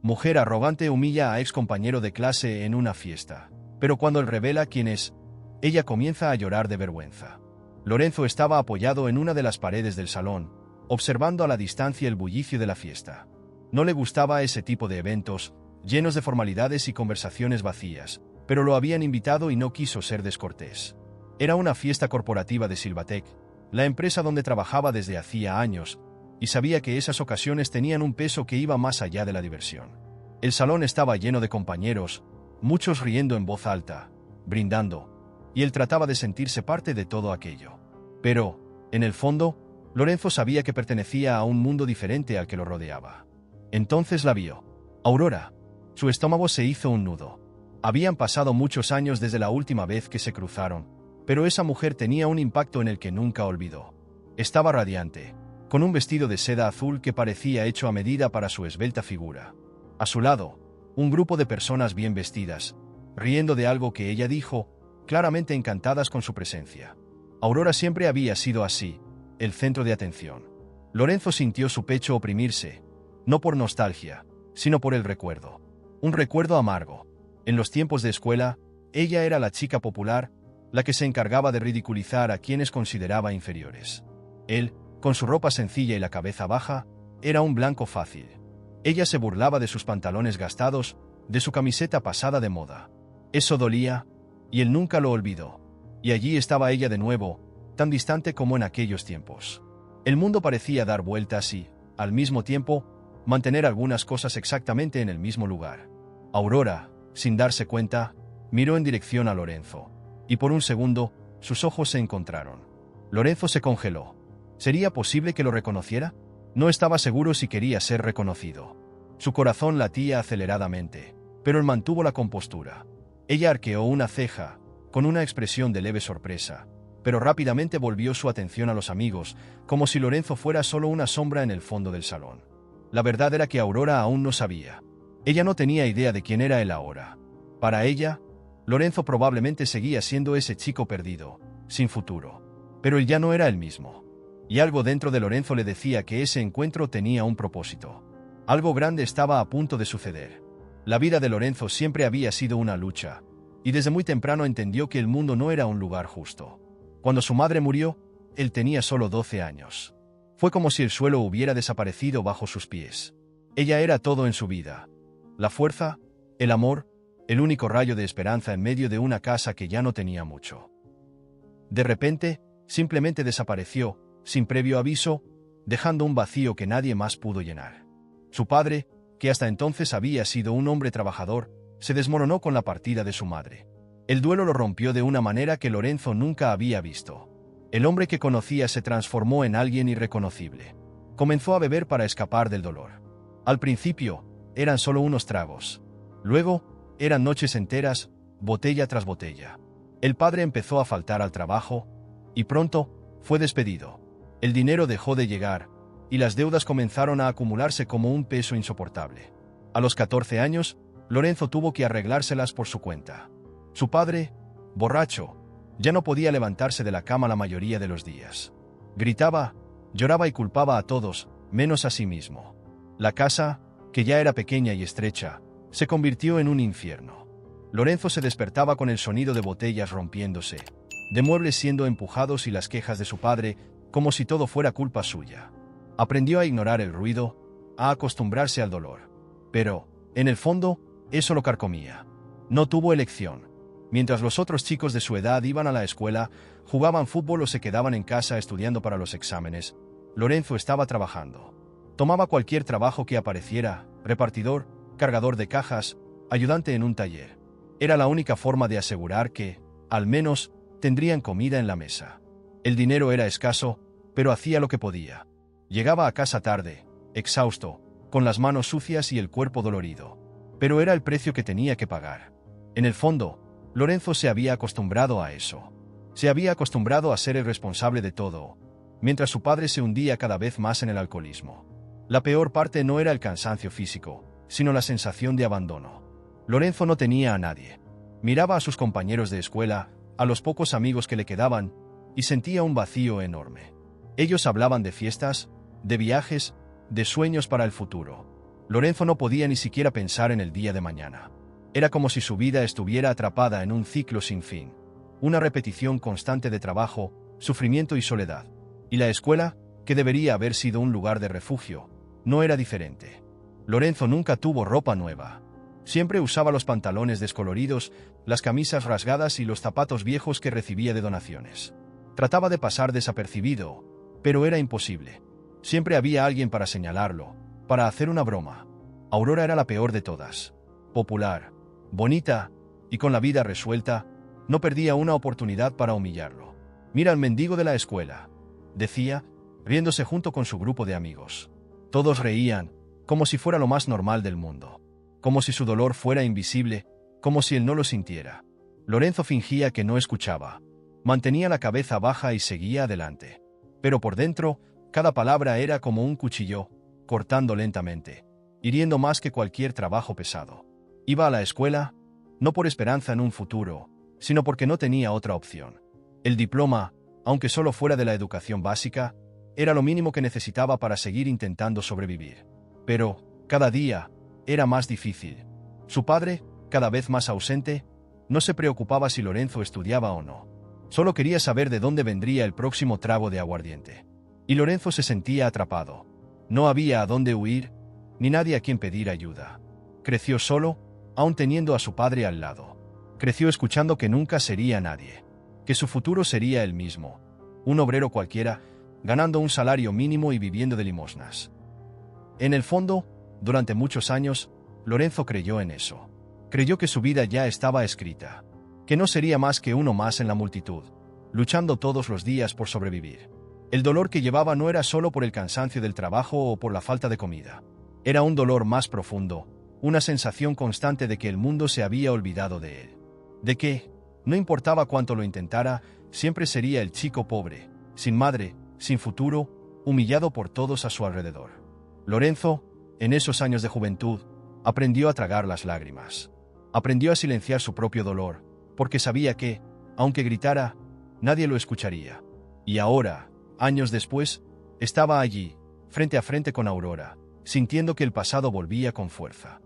Mujer arrogante humilla a ex compañero de clase en una fiesta. Pero cuando él revela quién es, ella comienza a llorar de vergüenza. Lorenzo estaba apoyado en una de las paredes del salón, observando a la distancia el bullicio de la fiesta. No le gustaba ese tipo de eventos, llenos de formalidades y conversaciones vacías, pero lo habían invitado y no quiso ser descortés. Era una fiesta corporativa de Silvatec, la empresa donde trabajaba desde hacía años, y sabía que esas ocasiones tenían un peso que iba más allá de la diversión. El salón estaba lleno de compañeros, muchos riendo en voz alta, brindando, y él trataba de sentirse parte de todo aquello. Pero, en el fondo, Lorenzo sabía que pertenecía a un mundo diferente al que lo rodeaba. Entonces la vio. Aurora. Su estómago se hizo un nudo. Habían pasado muchos años desde la última vez que se cruzaron, pero esa mujer tenía un impacto en el que nunca olvidó. Estaba radiante, con un vestido de seda azul que parecía hecho a medida para su esbelta figura. A su lado, un grupo de personas bien vestidas, riendo de algo que ella dijo, claramente encantadas con su presencia. Aurora siempre había sido así, el centro de atención. Lorenzo sintió su pecho oprimirse, no por nostalgia, sino por el recuerdo. Un recuerdo amargo. En los tiempos de escuela, ella era la chica popular, la que se encargaba de ridiculizar a quienes consideraba inferiores. Él, con su ropa sencilla y la cabeza baja, era un blanco fácil. Ella se burlaba de sus pantalones gastados, de su camiseta pasada de moda. Eso dolía, y él nunca lo olvidó. Y allí estaba ella de nuevo, tan distante como en aquellos tiempos. El mundo parecía dar vueltas y, al mismo tiempo, mantener algunas cosas exactamente en el mismo lugar. Aurora, sin darse cuenta, miró en dirección a Lorenzo, y por un segundo, sus ojos se encontraron. Lorenzo se congeló. ¿Sería posible que lo reconociera? No estaba seguro si quería ser reconocido. Su corazón latía aceleradamente, pero él mantuvo la compostura. Ella arqueó una ceja, con una expresión de leve sorpresa, pero rápidamente volvió su atención a los amigos, como si Lorenzo fuera solo una sombra en el fondo del salón. La verdad era que Aurora aún no sabía. Ella no tenía idea de quién era él ahora. Para ella, Lorenzo probablemente seguía siendo ese chico perdido, sin futuro. Pero él ya no era el mismo. Y algo dentro de Lorenzo le decía que ese encuentro tenía un propósito. Algo grande estaba a punto de suceder. La vida de Lorenzo siempre había sido una lucha, y desde muy temprano entendió que el mundo no era un lugar justo. Cuando su madre murió, él tenía solo 12 años. Fue como si el suelo hubiera desaparecido bajo sus pies. Ella era todo en su vida. La fuerza, el amor, el único rayo de esperanza en medio de una casa que ya no tenía mucho. De repente, simplemente desapareció, sin previo aviso, dejando un vacío que nadie más pudo llenar. Su padre, que hasta entonces había sido un hombre trabajador, se desmoronó con la partida de su madre. El duelo lo rompió de una manera que Lorenzo nunca había visto. El hombre que conocía se transformó en alguien irreconocible. Comenzó a beber para escapar del dolor. Al principio, eran solo unos tragos. Luego, eran noches enteras, botella tras botella. El padre empezó a faltar al trabajo, y pronto, fue despedido. El dinero dejó de llegar, y las deudas comenzaron a acumularse como un peso insoportable. A los 14 años, Lorenzo tuvo que arreglárselas por su cuenta. Su padre, borracho, ya no podía levantarse de la cama la mayoría de los días. Gritaba, lloraba y culpaba a todos, menos a sí mismo. La casa, que ya era pequeña y estrecha, se convirtió en un infierno. Lorenzo se despertaba con el sonido de botellas rompiéndose, de muebles siendo empujados y las quejas de su padre, como si todo fuera culpa suya. Aprendió a ignorar el ruido, a acostumbrarse al dolor. Pero, en el fondo, eso lo carcomía. No tuvo elección. Mientras los otros chicos de su edad iban a la escuela, jugaban fútbol o se quedaban en casa estudiando para los exámenes, Lorenzo estaba trabajando. Tomaba cualquier trabajo que apareciera, repartidor, cargador de cajas, ayudante en un taller. Era la única forma de asegurar que, al menos, tendrían comida en la mesa. El dinero era escaso, pero hacía lo que podía. Llegaba a casa tarde, exhausto, con las manos sucias y el cuerpo dolorido. Pero era el precio que tenía que pagar. En el fondo, Lorenzo se había acostumbrado a eso. Se había acostumbrado a ser el responsable de todo, mientras su padre se hundía cada vez más en el alcoholismo. La peor parte no era el cansancio físico, sino la sensación de abandono. Lorenzo no tenía a nadie. Miraba a sus compañeros de escuela, a los pocos amigos que le quedaban, y sentía un vacío enorme. Ellos hablaban de fiestas, de viajes, de sueños para el futuro. Lorenzo no podía ni siquiera pensar en el día de mañana. Era como si su vida estuviera atrapada en un ciclo sin fin. Una repetición constante de trabajo, sufrimiento y soledad. Y la escuela, que debería haber sido un lugar de refugio, no era diferente. Lorenzo nunca tuvo ropa nueva. Siempre usaba los pantalones descoloridos, las camisas rasgadas y los zapatos viejos que recibía de donaciones. Trataba de pasar desapercibido, pero era imposible. Siempre había alguien para señalarlo, para hacer una broma. Aurora era la peor de todas. Popular, bonita y con la vida resuelta, no perdía una oportunidad para humillarlo. «Mira al mendigo de la escuela», decía, riéndose junto con su grupo de amigos. Todos reían, como si fuera lo más normal del mundo. Como si su dolor fuera invisible, como si él no lo sintiera. Lorenzo fingía que no escuchaba. Mantenía la cabeza baja y seguía adelante. Pero por dentro, cada palabra era como un cuchillo, cortando lentamente, hiriendo más que cualquier trabajo pesado. Iba a la escuela, no por esperanza en un futuro, sino porque no tenía otra opción. El diploma, aunque solo fuera de la educación básica, era lo mínimo que necesitaba para seguir intentando sobrevivir. Pero, cada día, era más difícil. Su padre, cada vez más ausente, no se preocupaba si Lorenzo estudiaba o no. Solo quería saber de dónde vendría el próximo trago de aguardiente. Y Lorenzo se sentía atrapado. No había a dónde huir, ni nadie a quien pedir ayuda. Creció solo, aún teniendo a su padre al lado. Creció escuchando que nunca sería nadie, que su futuro sería el mismo, un obrero cualquiera, ganando un salario mínimo y viviendo de limosnas. En el fondo, durante muchos años, Lorenzo creyó en eso. Creyó que su vida ya estaba escrita, que no sería más que uno más en la multitud, luchando todos los días por sobrevivir. El dolor que llevaba no era solo por el cansancio del trabajo o por la falta de comida. Era un dolor más profundo, una sensación constante de que el mundo se había olvidado de él. De que, no importaba cuánto lo intentara, siempre sería el chico pobre, sin madre, sin futuro, humillado por todos a su alrededor. Lorenzo, en esos años de juventud, aprendió a tragar las lágrimas. Aprendió a silenciar su propio dolor, porque sabía que, aunque gritara, nadie lo escucharía. Y ahora, años después, estaba allí, frente a frente con Aurora, sintiendo que el pasado volvía con fuerza.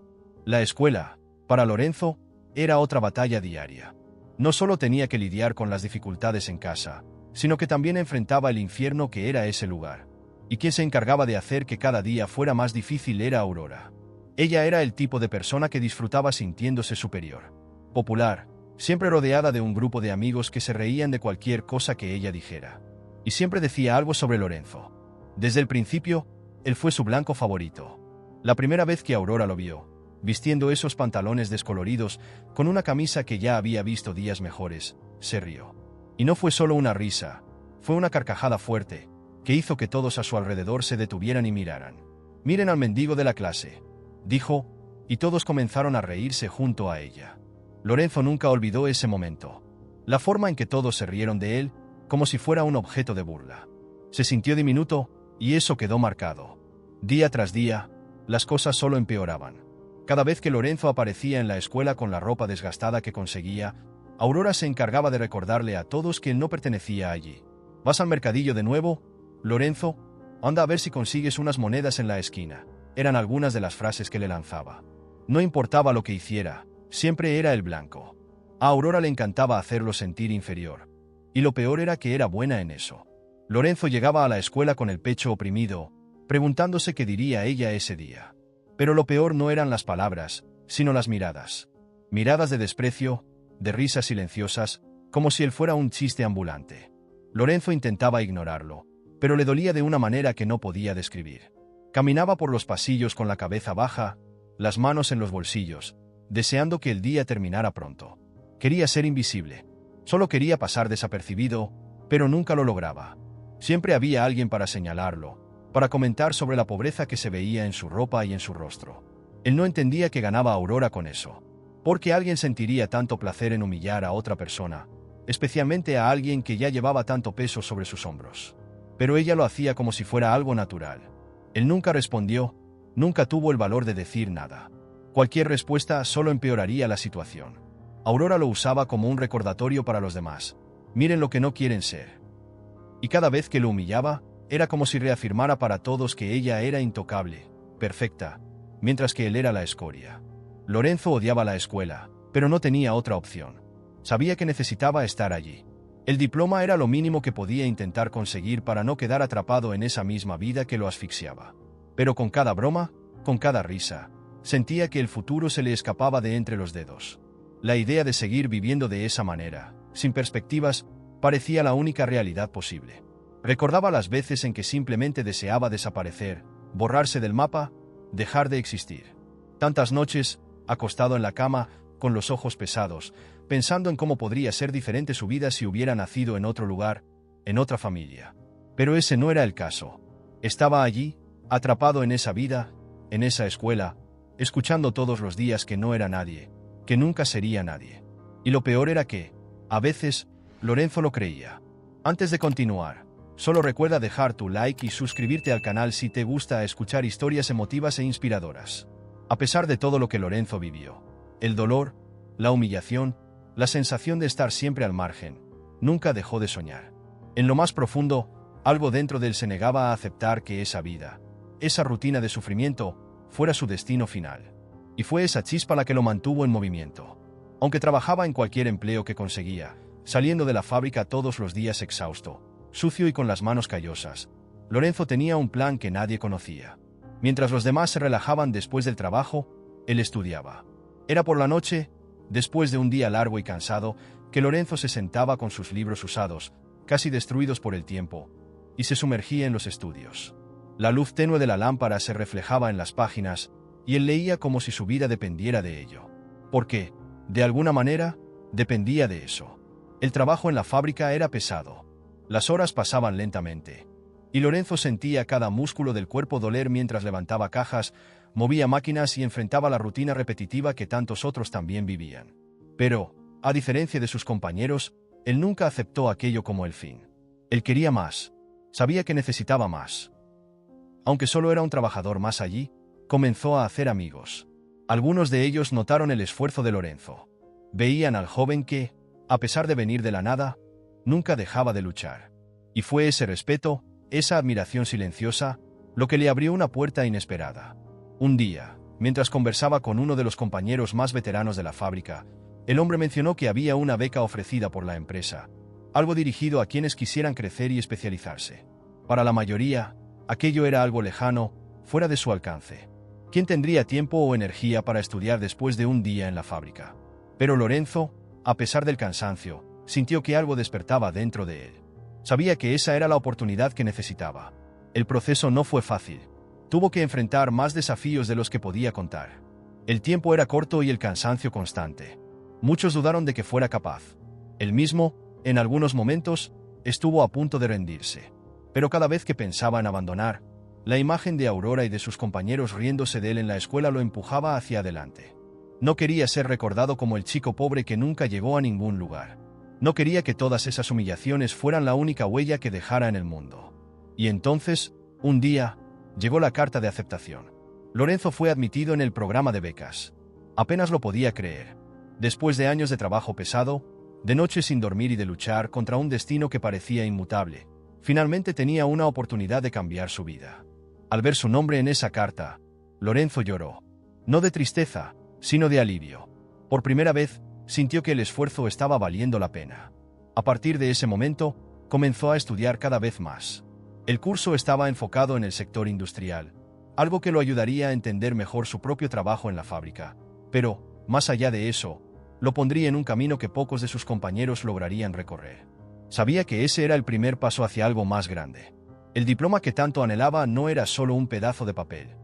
La escuela, para Lorenzo, era otra batalla diaria. No solo tenía que lidiar con las dificultades en casa, sino que también enfrentaba el infierno que era ese lugar. Y quien se encargaba de hacer que cada día fuera más difícil era Aurora. Ella era el tipo de persona que disfrutaba sintiéndose superior. Popular, siempre rodeada de un grupo de amigos que se reían de cualquier cosa que ella dijera. Y siempre decía algo sobre Lorenzo. Desde el principio, él fue su blanco favorito. La primera vez que Aurora lo vio, vistiendo esos pantalones descoloridos, con una camisa que ya había visto días mejores, se rió. Y no fue solo una risa, fue una carcajada fuerte, que hizo que todos a su alrededor se detuvieran y miraran. «Miren al mendigo de la clase», dijo, y todos comenzaron a reírse junto a ella. Lorenzo nunca olvidó ese momento. La forma en que todos se rieron de él, como si fuera un objeto de burla. Se sintió diminuto, y eso quedó marcado. Día tras día, las cosas solo empeoraban. Cada vez que Lorenzo aparecía en la escuela con la ropa desgastada que conseguía, Aurora se encargaba de recordarle a todos que él no pertenecía allí. «¿Vas al mercadillo de nuevo, Lorenzo? Anda a ver si consigues unas monedas en la esquina», eran algunas de las frases que le lanzaba. No importaba lo que hiciera, siempre era el blanco. A Aurora le encantaba hacerlo sentir inferior. Y lo peor era que era buena en eso. Lorenzo llegaba a la escuela con el pecho oprimido, preguntándose qué diría ella ese día. Pero lo peor no eran las palabras, sino las miradas. Miradas de desprecio, de risas silenciosas, como si él fuera un chiste ambulante. Lorenzo intentaba ignorarlo, pero le dolía de una manera que no podía describir. Caminaba por los pasillos con la cabeza baja, las manos en los bolsillos, deseando que el día terminara pronto. Quería ser invisible. Solo quería pasar desapercibido, pero nunca lo lograba. Siempre había alguien para señalarlo, para comentar sobre la pobreza que se veía en su ropa y en su rostro. Él no entendía que ganaba Aurora con eso. ¿Por qué alguien sentiría tanto placer en humillar a otra persona, especialmente a alguien que ya llevaba tanto peso sobre sus hombros? Pero ella lo hacía como si fuera algo natural. Él nunca respondió, nunca tuvo el valor de decir nada. Cualquier respuesta solo empeoraría la situación. Aurora lo usaba como un recordatorio para los demás. Miren lo que no quieren ser. Y cada vez que lo humillaba, era como si reafirmara para todos que ella era intocable, perfecta, mientras que él era la escoria. Lorenzo odiaba la escuela, pero no tenía otra opción. Sabía que necesitaba estar allí. El diploma era lo mínimo que podía intentar conseguir para no quedar atrapado en esa misma vida que lo asfixiaba. Pero con cada broma, con cada risa, sentía que el futuro se le escapaba de entre los dedos. La idea de seguir viviendo de esa manera, sin perspectivas, parecía la única realidad posible. Recordaba las veces en que simplemente deseaba desaparecer, borrarse del mapa, dejar de existir. Tantas noches, acostado en la cama, con los ojos pesados, pensando en cómo podría ser diferente su vida si hubiera nacido en otro lugar, en otra familia. Pero ese no era el caso. Estaba allí, atrapado en esa vida, en esa escuela, escuchando todos los días que no era nadie, que nunca sería nadie. Y lo peor era que, a veces, Lorenzo lo creía. Antes de continuar, solo recuerda dejar tu like y suscribirte al canal si te gusta escuchar historias emotivas e inspiradoras. A pesar de todo lo que Lorenzo vivió, el dolor, la humillación, la sensación de estar siempre al margen, nunca dejó de soñar. En lo más profundo, algo dentro de él se negaba a aceptar que esa vida, esa rutina de sufrimiento, fuera su destino final. Y fue esa chispa la que lo mantuvo en movimiento. Aunque trabajaba en cualquier empleo que conseguía, saliendo de la fábrica todos los días exhausto, sucio y con las manos callosas, Lorenzo tenía un plan que nadie conocía. Mientras los demás se relajaban después del trabajo, él estudiaba. Era por la noche, después de un día largo y cansado, que Lorenzo se sentaba con sus libros usados, casi destruidos por el tiempo, y se sumergía en los estudios. La luz tenue de la lámpara se reflejaba en las páginas, y él leía como si su vida dependiera de ello. Porque, de alguna manera, dependía de eso. El trabajo en la fábrica era pesado. Las horas pasaban lentamente, y Lorenzo sentía cada músculo del cuerpo doler mientras levantaba cajas, movía máquinas y enfrentaba la rutina repetitiva que tantos otros también vivían. Pero, a diferencia de sus compañeros, él nunca aceptó aquello como el fin. Él quería más. Sabía que necesitaba más. Aunque solo era un trabajador más allí, comenzó a hacer amigos. Algunos de ellos notaron el esfuerzo de Lorenzo. Veían al joven que, a pesar de venir de la nada, nunca dejaba de luchar. Y fue ese respeto, esa admiración silenciosa, lo que le abrió una puerta inesperada. Un día, mientras conversaba con uno de los compañeros más veteranos de la fábrica, el hombre mencionó que había una beca ofrecida por la empresa, algo dirigido a quienes quisieran crecer y especializarse. Para la mayoría, aquello era algo lejano, fuera de su alcance. ¿Quién tendría tiempo o energía para estudiar después de un día en la fábrica? Pero Lorenzo, a pesar del cansancio, sintió que algo despertaba dentro de él. Sabía que esa era la oportunidad que necesitaba. El proceso no fue fácil. Tuvo que enfrentar más desafíos de los que podía contar. El tiempo era corto y el cansancio constante. Muchos dudaron de que fuera capaz. Él mismo, en algunos momentos, estuvo a punto de rendirse. Pero cada vez que pensaba en abandonar, la imagen de Aurora y de sus compañeros riéndose de él en la escuela lo empujaba hacia adelante. No quería ser recordado como el chico pobre que nunca llegó a ningún lugar. No quería que todas esas humillaciones fueran la única huella que dejara en el mundo. Y entonces, un día, llegó la carta de aceptación. Lorenzo fue admitido en el programa de becas. Apenas lo podía creer. Después de años de trabajo pesado, de noches sin dormir y de luchar contra un destino que parecía inmutable, finalmente tenía una oportunidad de cambiar su vida. Al ver su nombre en esa carta, Lorenzo lloró. No de tristeza, sino de alivio. Por primera vez, sintió que el esfuerzo estaba valiendo la pena. A partir de ese momento, comenzó a estudiar cada vez más. El curso estaba enfocado en el sector industrial, algo que lo ayudaría a entender mejor su propio trabajo en la fábrica. Pero, más allá de eso, lo pondría en un camino que pocos de sus compañeros lograrían recorrer. Sabía que ese era el primer paso hacia algo más grande. El diploma que tanto anhelaba no era solo un pedazo de papel.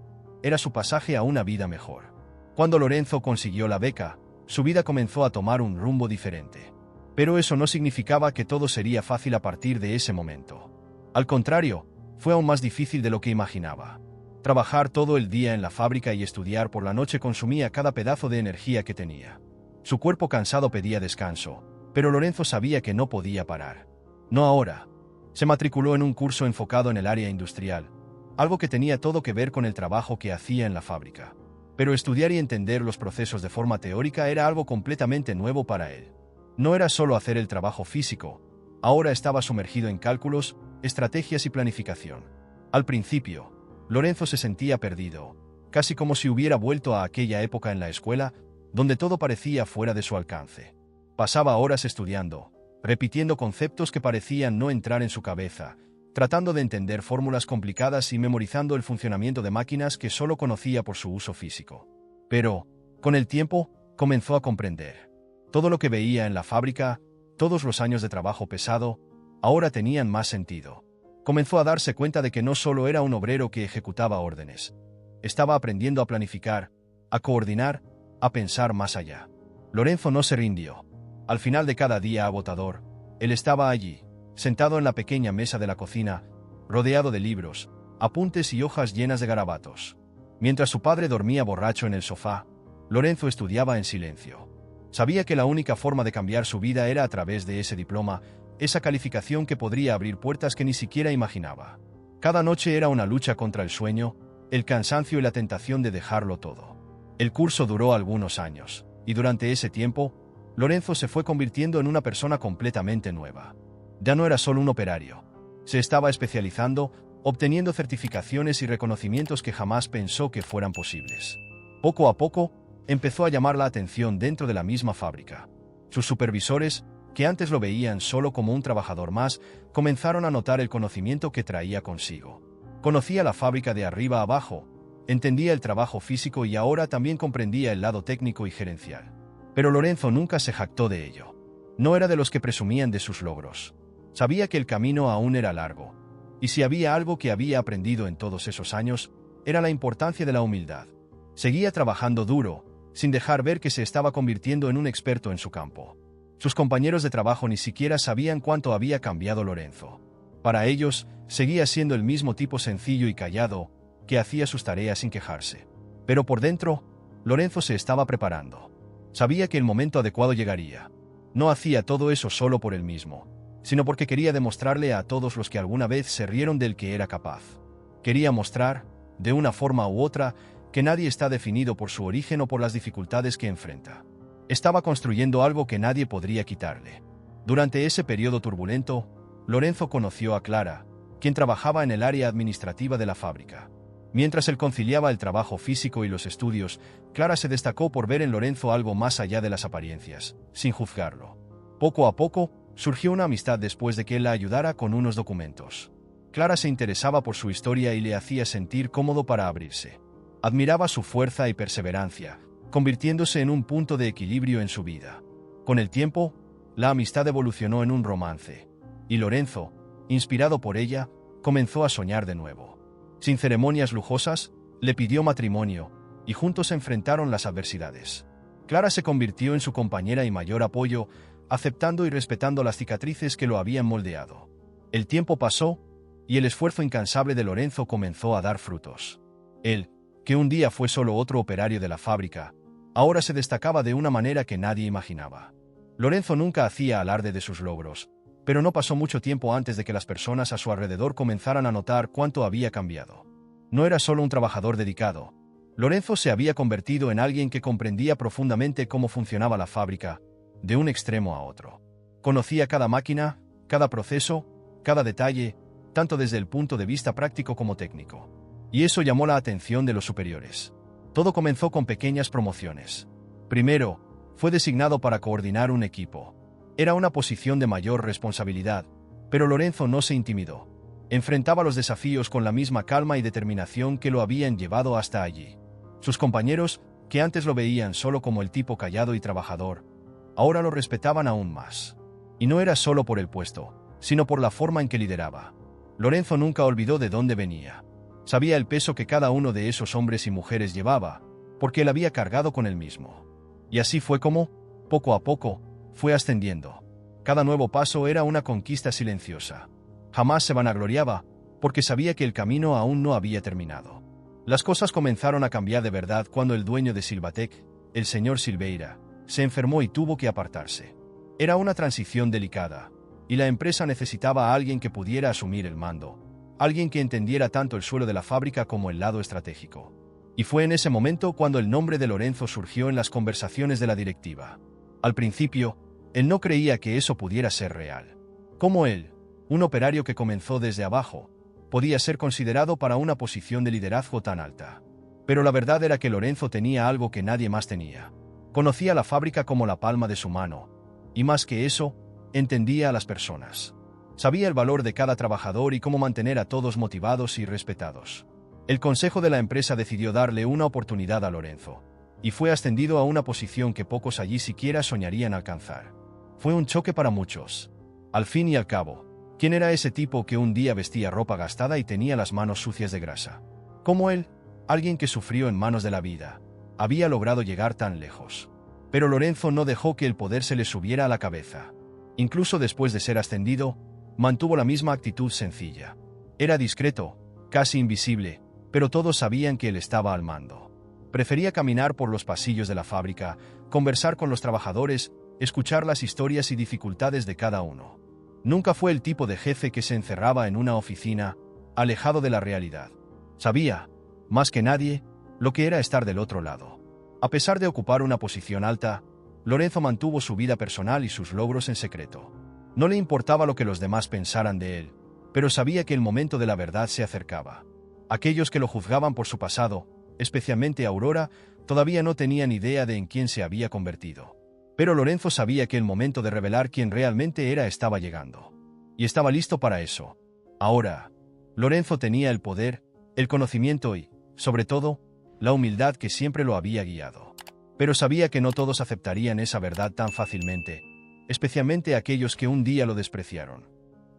Era su pasaje a una vida mejor. Cuando Lorenzo consiguió la beca, su vida comenzó a tomar un rumbo diferente. Pero eso no significaba que todo sería fácil a partir de ese momento. Al contrario, fue aún más difícil de lo que imaginaba. Trabajar todo el día en la fábrica y estudiar por la noche consumía cada pedazo de energía que tenía. Su cuerpo cansado pedía descanso, pero Lorenzo sabía que no podía parar. No ahora. Se matriculó en un curso enfocado en el área industrial, algo que tenía todo que ver con el trabajo que hacía en la fábrica. Pero estudiar y entender los procesos de forma teórica era algo completamente nuevo para él. No era solo hacer el trabajo físico, ahora estaba sumergido en cálculos, estrategias y planificación. Al principio, Lorenzo se sentía perdido. casi como si hubiera vuelto a aquella época en la escuela, donde todo parecía fuera de su alcance. Pasaba horas estudiando, repitiendo conceptos que parecían no entrar en su cabeza, tratando de entender fórmulas complicadas y memorizando el funcionamiento de máquinas que solo conocía por su uso físico. Pero, con el tiempo, comenzó a comprender. Todo lo que veía en la fábrica, todos los años de trabajo pesado, ahora tenían más sentido. Comenzó a darse cuenta de que no solo era un obrero que ejecutaba órdenes. Estaba aprendiendo a planificar, a coordinar, a pensar más allá. Lorenzo no se rindió. Al final de cada día agotador, él estaba allí, sentado en la pequeña mesa de la cocina, rodeado de libros, apuntes y hojas llenas de garabatos. Mientras su padre dormía borracho en el sofá, Lorenzo estudiaba en silencio. Sabía que la única forma de cambiar su vida era a través de ese diploma, esa calificación que podría abrir puertas que ni siquiera imaginaba. Cada noche era una lucha contra el sueño, el cansancio y la tentación de dejarlo todo. El curso duró algunos años, y durante ese tiempo, Lorenzo se fue convirtiendo en una persona completamente nueva. Ya no era solo un operario. Se estaba especializando, obteniendo certificaciones y reconocimientos que jamás pensó que fueran posibles. Poco a poco, empezó a llamar la atención dentro de la misma fábrica. Sus supervisores, que antes lo veían solo como un trabajador más, comenzaron a notar el conocimiento que traía consigo. Conocía la fábrica de arriba a abajo, entendía el trabajo físico y ahora también comprendía el lado técnico y gerencial. Pero Lorenzo nunca se jactó de ello. No era de los que presumían de sus logros. Sabía que el camino aún era largo, y si había algo que había aprendido en todos esos años, era la importancia de la humildad. Seguía trabajando duro, sin dejar ver que se estaba convirtiendo en un experto en su campo. Sus compañeros de trabajo ni siquiera sabían cuánto había cambiado Lorenzo. Para ellos, seguía siendo el mismo tipo sencillo y callado, que hacía sus tareas sin quejarse. Pero por dentro, Lorenzo se estaba preparando. Sabía que el momento adecuado llegaría. No hacía todo eso solo por él mismo, sino porque quería demostrarle a todos los que alguna vez se rieron del que era capaz. Quería mostrar, de una forma u otra, que nadie está definido por su origen o por las dificultades que enfrenta. Estaba construyendo algo que nadie podría quitarle. Durante ese periodo turbulento, Lorenzo conoció a Clara, quien trabajaba en el área administrativa de la fábrica. Mientras él conciliaba el trabajo físico y los estudios, Clara se destacó por ver en Lorenzo algo más allá de las apariencias, sin juzgarlo. Poco a poco, surgió una amistad después de que él la ayudara con unos documentos. Clara se interesaba por su historia y le hacía sentir cómodo para abrirse. Admiraba su fuerza y perseverancia, convirtiéndose en un punto de equilibrio en su vida. Con el tiempo, la amistad evolucionó en un romance, y Lorenzo, inspirado por ella, comenzó a soñar de nuevo. Sin ceremonias lujosas, le pidió matrimonio, y juntos enfrentaron las adversidades. Clara se convirtió en su compañera y mayor apoyo, aceptando y respetando las cicatrices que lo habían moldeado. El tiempo pasó, y el esfuerzo incansable de Lorenzo comenzó a dar frutos. Él, que un día fue solo otro operario de la fábrica, ahora se destacaba de una manera que nadie imaginaba. Lorenzo nunca hacía alarde de sus logros, pero no pasó mucho tiempo antes de que las personas a su alrededor comenzaran a notar cuánto había cambiado. No era solo un trabajador dedicado. Lorenzo se había convertido en alguien que comprendía profundamente cómo funcionaba la fábrica, de un extremo a otro. Conocía cada máquina, cada proceso, cada detalle, tanto desde el punto de vista práctico como técnico. Y eso llamó la atención de los superiores. Todo comenzó con pequeñas promociones. Primero, fue designado para coordinar un equipo. Era una posición de mayor responsabilidad, pero Lorenzo no se intimidó. Enfrentaba los desafíos con la misma calma y determinación que lo habían llevado hasta allí. Sus compañeros, que antes lo veían solo como el tipo callado y trabajador, ahora lo respetaban aún más. Y no era solo por el puesto, sino por la forma en que lideraba. Lorenzo nunca olvidó de dónde venía. Sabía el peso que cada uno de esos hombres y mujeres llevaba, porque él había cargado con él mismo. Y así fue como, poco a poco, fue ascendiendo. Cada nuevo paso era una conquista silenciosa. Jamás se vanagloriaba, porque sabía que el camino aún no había terminado. Las cosas comenzaron a cambiar de verdad cuando el dueño de Silvatec, el señor Silveira, se enfermó y tuvo que apartarse. Era una transición delicada, y la empresa necesitaba a alguien que pudiera asumir el mando, alguien que entendiera tanto el suelo de la fábrica como el lado estratégico. Y fue en ese momento cuando el nombre de Lorenzo surgió en las conversaciones de la directiva. Al principio, él no creía que eso pudiera ser real. ¿Cómo él, un operario que comenzó desde abajo, podía ser considerado para una posición de liderazgo tan alta? Pero la verdad era que Lorenzo tenía algo que nadie más tenía. Conocía la fábrica como la palma de su mano, y más que eso, entendía a las personas. Sabía el valor de cada trabajador y cómo mantener a todos motivados y respetados. El consejo de la empresa decidió darle una oportunidad a Lorenzo, y fue ascendido a una posición que pocos allí siquiera soñarían alcanzar. Fue un choque para muchos. Al fin y al cabo, ¿quién era ese tipo que un día vestía ropa gastada y tenía las manos sucias de grasa? Como él, alguien que sufrió en manos de la vida, había logrado llegar tan lejos. Pero Lorenzo no dejó que el poder se le subiera a la cabeza. Incluso después de ser ascendido, mantuvo la misma actitud sencilla. Era discreto, casi invisible, pero todos sabían que él estaba al mando. Prefería caminar por los pasillos de la fábrica, conversar con los trabajadores, escuchar las historias y dificultades de cada uno. Nunca fue el tipo de jefe que se encerraba en una oficina, alejado de la realidad. Sabía, más que nadie, lo que era estar del otro lado. A pesar de ocupar una posición alta, Lorenzo mantuvo su vida personal y sus logros en secreto. No le importaba lo que los demás pensaran de él, pero sabía que el momento de la verdad se acercaba. Aquellos que lo juzgaban por su pasado, especialmente Aurora, todavía no tenían idea de en quién se había convertido. Pero Lorenzo sabía que el momento de revelar quién realmente era estaba llegando. Y estaba listo para eso. Ahora, Lorenzo tenía el poder, el conocimiento y, sobre todo, la humildad que siempre lo había guiado. Pero sabía que no todos aceptarían esa verdad tan fácilmente, especialmente aquellos que un día lo despreciaron.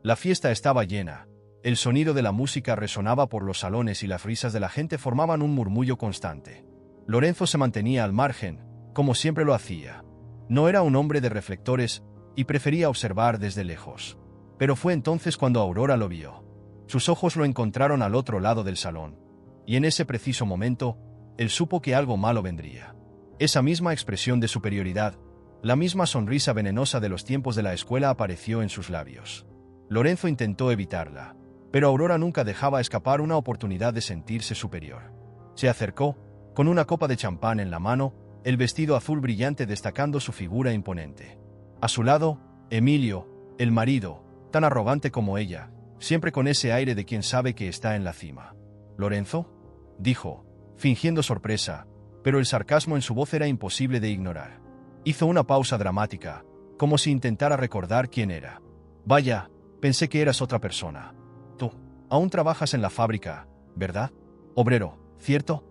La fiesta estaba llena. El sonido de la música resonaba por los salones y las risas de la gente formaban un murmullo constante. Lorenzo se mantenía al margen, como siempre lo hacía. No era un hombre de reflectores y prefería observar desde lejos. Pero fue entonces cuando Aurora lo vio. Sus ojos lo encontraron al otro lado del salón, y en ese preciso momento, él supo que algo malo vendría. Esa misma expresión de superioridad, la misma sonrisa venenosa de los tiempos de la escuela apareció en sus labios. Lorenzo intentó evitarla, pero Aurora nunca dejaba escapar una oportunidad de sentirse superior. Se acercó, con una copa de champán en la mano, el vestido azul brillante destacando su figura imponente. A su lado, Emilio, el marido, tan arrogante como ella, siempre con ese aire de quien sabe que está en la cima. «¿Lorenzo?», dijo, fingiendo sorpresa, pero el sarcasmo en su voz era imposible de ignorar. Hizo una pausa dramática, como si intentara recordar quién era. «Vaya, pensé que eras otra persona. Tú, aún trabajas en la fábrica, ¿verdad? Obrero, ¿cierto?».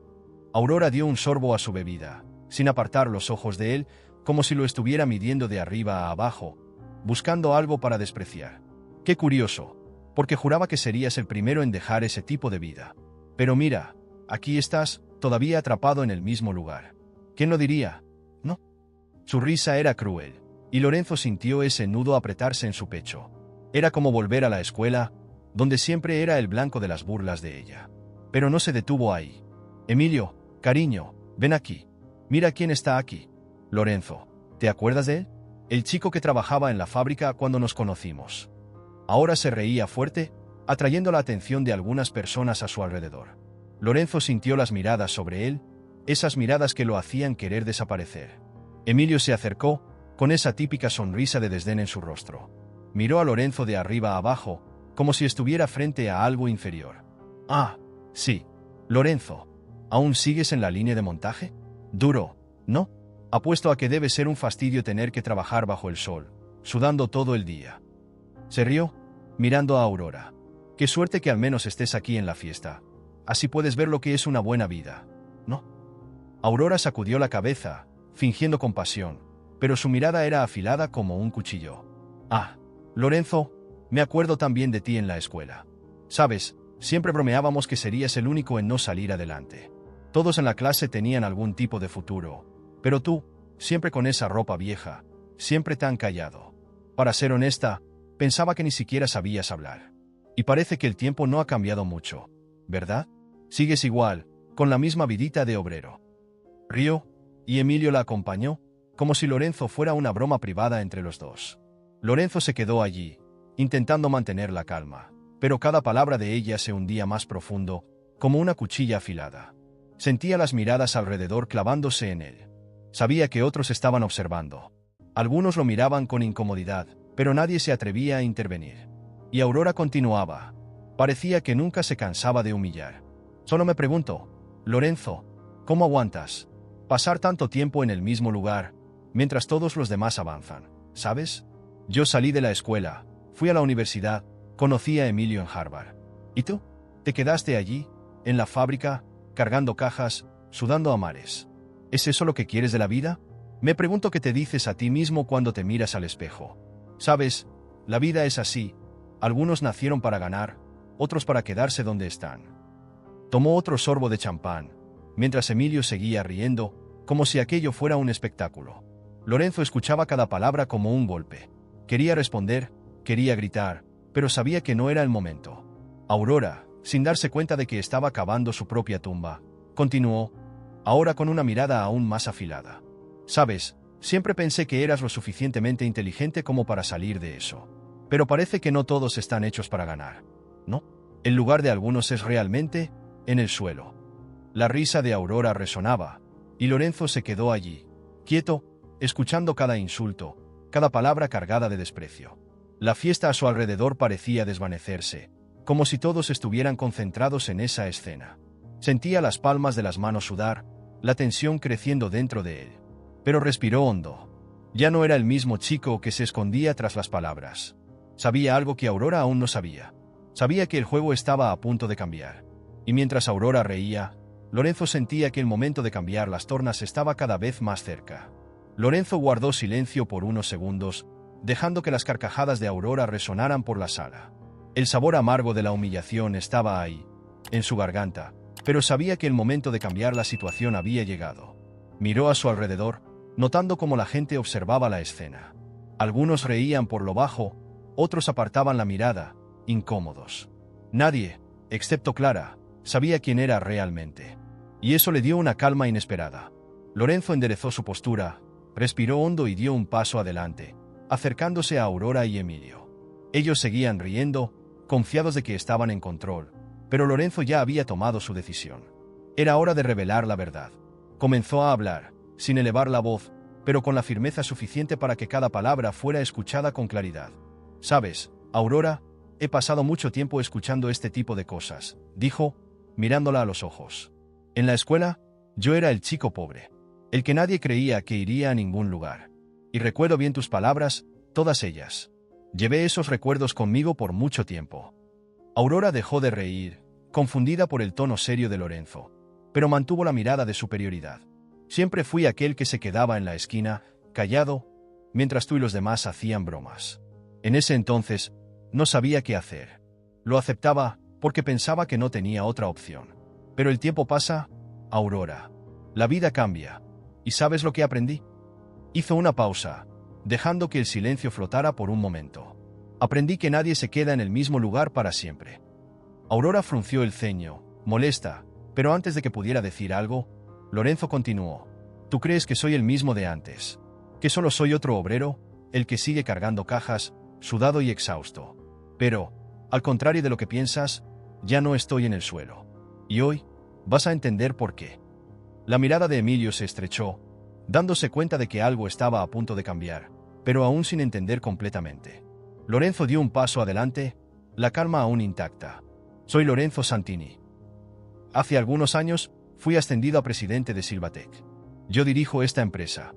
Aurora dio un sorbo a su bebida, sin apartar los ojos de él, como si lo estuviera midiendo de arriba a abajo, buscando algo para despreciar. «Qué curioso, porque juraba que serías el primero en dejar ese tipo de vida. Pero mira, aquí estás, todavía atrapado en el mismo lugar. ¿Quién lo diría? ¿No?». Su risa era cruel, y Lorenzo sintió ese nudo apretarse en su pecho. Era como volver a la escuela, donde siempre era el blanco de las burlas de ella. Pero no se detuvo ahí. «Emilio, cariño, ven aquí. Mira quién está aquí». «Lorenzo, ¿te acuerdas de él? El chico que trabajaba en la fábrica cuando nos conocimos». Ahora se reía fuerte, atrayendo la atención de algunas personas a su alrededor. Lorenzo sintió las miradas sobre él, esas miradas que lo hacían querer desaparecer. Emilio se acercó, con esa típica sonrisa de desdén en su rostro. Miró a Lorenzo de arriba a abajo, como si estuviera frente a algo inferior. «Ah, sí. Lorenzo, ¿aún sigues en la línea de montaje? Duro, ¿no? Apuesto a que debe ser un fastidio tener que trabajar bajo el sol, sudando todo el día». Se rió, mirando a Aurora. «Qué suerte que al menos estés aquí en la fiesta. Así puedes ver lo que es una buena vida, ¿no?». Aurora sacudió la cabeza, fingiendo compasión, pero su mirada era afilada como un cuchillo. «Ah, Lorenzo, me acuerdo también de ti en la escuela. Sabes, siempre bromeábamos que serías el único en no salir adelante. Todos en la clase tenían algún tipo de futuro, pero tú, siempre con esa ropa vieja, siempre tan callado. Para ser honesta, pensaba que ni siquiera sabías hablar. Y parece que el tiempo no ha cambiado mucho, ¿verdad? Sigues igual, con la misma vidita de obrero». Rió, y Emilio la acompañó, como si Lorenzo fuera una broma privada entre los dos. Lorenzo se quedó allí, intentando mantener la calma, pero cada palabra de ella se hundía más profundo, como una cuchilla afilada. Sentía las miradas alrededor clavándose en él. Sabía que otros estaban observando. Algunos lo miraban con incomodidad, pero nadie se atrevía a intervenir. Y Aurora continuaba. Parecía que nunca se cansaba de humillar. «Solo me pregunto, Lorenzo, ¿Cómo aguantas pasar tanto tiempo en el mismo lugar, mientras todos los demás avanzan? ¿Sabes? Yo salí de la escuela, fui a la universidad, conocí a Emilio en Harvard. ¿Y tú? ¿Te quedaste allí, en la fábrica, cargando cajas, sudando a mares? ¿Es eso lo que quieres de la vida? Me pregunto qué te dices a ti mismo cuando te miras al espejo. ¿Sabes? La vida es así. Algunos nacieron para ganar, otros para quedarse donde están. Tomó otro sorbo de champán, mientras Emilio seguía riendo, como si aquello fuera un espectáculo. Lorenzo escuchaba cada palabra como un golpe. Quería responder, quería gritar, pero sabía que no era el momento. Aurora, sin darse cuenta de que estaba cavando su propia tumba, continuó, ahora con una mirada aún más afilada. Sabes, siempre pensé que eras lo suficientemente inteligente como para salir de eso. Pero parece que no todos están hechos para ganar, ¿no? El lugar de algunos es realmente en el suelo. La risa de Aurora resonaba, y Lorenzo se quedó allí, quieto, escuchando cada insulto, cada palabra cargada de desprecio. La fiesta a su alrededor parecía desvanecerse, como si todos estuvieran concentrados en esa escena. Sentía las palmas de las manos sudar, la tensión creciendo dentro de él. Pero respiró hondo. Ya no era el mismo chico que se escondía tras las palabras. Sabía algo que Aurora aún no sabía. Sabía que el juego estaba a punto de cambiar. Y mientras Aurora reía, Lorenzo sentía que el momento de cambiar las tornas estaba cada vez más cerca. Lorenzo guardó silencio por unos segundos, dejando que las carcajadas de Aurora resonaran por la sala. El sabor amargo de la humillación estaba ahí, en su garganta, pero sabía que el momento de cambiar la situación había llegado. Miró a su alrededor, notando cómo la gente observaba la escena. Algunos reían por lo bajo, otros apartaban la mirada, incómodos. Nadie, excepto Clara, sabía quién era realmente. Y eso le dio una calma inesperada. Lorenzo enderezó su postura, respiró hondo y dio un paso adelante, acercándose a Aurora y Emilio. Ellos seguían riendo, confiados de que estaban en control, pero Lorenzo ya había tomado su decisión. Era hora de revelar la verdad. Comenzó a hablar, sin elevar la voz, pero con la firmeza suficiente para que cada palabra fuera escuchada con claridad. «Sabes, Aurora, he pasado mucho tiempo escuchando este tipo de cosas», dijo, mirándola a los ojos. «En la escuela, yo era el chico pobre, el que nadie creía que iría a ningún lugar. Y recuerdo bien tus palabras, todas ellas. Llevé esos recuerdos conmigo por mucho tiempo». Aurora dejó de reír, confundida por el tono serio de Lorenzo, pero mantuvo la mirada de superioridad. «Siempre fui aquel que se quedaba en la esquina, callado, mientras tú y los demás hacían bromas. En ese entonces, no sabía qué hacer. Lo aceptaba porque pensaba que no tenía otra opción. Pero el tiempo pasa, Aurora. La vida cambia. ¿Y sabes lo que aprendí?». Hizo una pausa, dejando que el silencio flotara por un momento. «Aprendí que nadie se queda en el mismo lugar para siempre». Aurora frunció el ceño, molesta, pero antes de que pudiera decir algo, Lorenzo continuó. «¿Tú crees que soy el mismo de antes? ¿Que solo soy otro obrero, el que sigue cargando cajas, sudado y exhausto? Pero, al contrario de lo que piensas, ya no estoy en el suelo. Y hoy, vas a entender por qué». La mirada de Emilio se estrechó, dándose cuenta de que algo estaba a punto de cambiar, pero aún sin entender completamente. Lorenzo dio un paso adelante, la calma aún intacta. «Soy Lorenzo Santini. Hace algunos años, fui ascendido a presidente de Silvatec. Yo dirijo esta empresa».